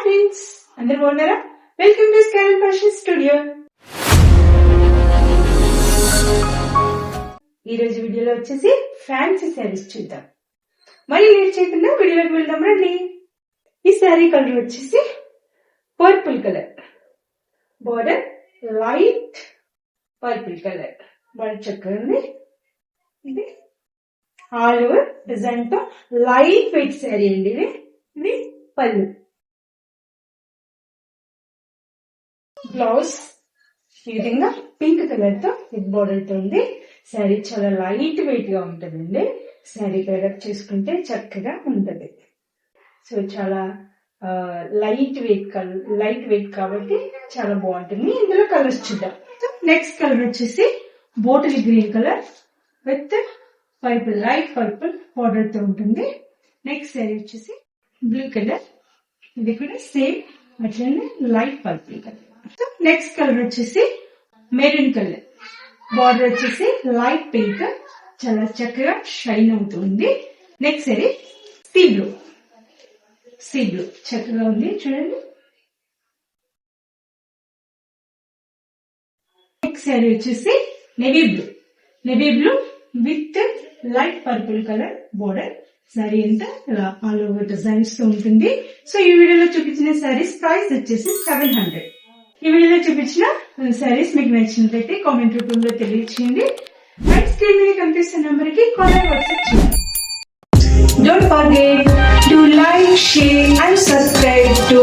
Friends, అందరూ బాగున్నారా? Welcome to Scallon fashion studio. ఈ రోజు వీడియోలో వచ్చేసి ఫ్యాన్సీ శారీస్ చూద్దాం. మరి లేట్ చేయకుండా వీడియోలోకి వెళ్దాం రండి. ఈ శారీ కలర్ వచ్చేసి purple colour, border light purple colour, బాగా చక్కగా ఉంది. ఇది ఆల్ ఓవర్ డిజైన్ తో లైట్ వెయిట్ శారీ అండి. ఇది పళ్ళు, బ్లౌజ్ ఈ విధంగా పింక్ కలర్ తో విత్ బోర్డర్ తో ఉంది. శారీ చాలా లైట్ వెయిట్ గా ఉంటుందండి. శారీ పేరప్ చేసుకుంటే చక్కగా ఉంటది. సో చాలా లైట్ వెయిట్ కాబట్టి చాలా బాగుంటుంది. ఇందులో కలర్స్ చూద్దాం. నెక్స్ట్ కలర్ వచ్చేసి bottle green colour with purple, light purple border తో ఉంటుంది. నెక్స్ట్ శారీ వచ్చేసి బ్లూ కలర్, ఇది కూడా సేమ్ అట్లనే light purple colour. Next colour వచ్చేసి మెరూన్ కలర్, బార్డర్ వచ్చేసి లైట్ పింక్, చాలా చక్కగా షైన్ అవుతుంది. నెక్స్ట్ సారీ సీ బ్లూ చక్కగా ఉంది చూడండి. నెక్స్ట్ సారీ వచ్చేసి navy blue with light purple colour border. Sari అంతా ఇలా ఆల్ ఓవర్ డిజైన్స్ తో ఉంటుంది. సో ఈ వీడియోలో చూపించిన శారీస్ ప్రైస్ వచ్చేసి 700. ఈ వీడియోలో చూపించిన శారీస్ మీకు నచ్చినట్లయితే కామెంట్ రూపంలో తెలియచేయండి. అండ్ స్క్రీన్ మీద కనిపిస్తున్న నంబర్ కి కాల్ వాట్సాప్ చేయండి. Don't forget to like, share and subscribe to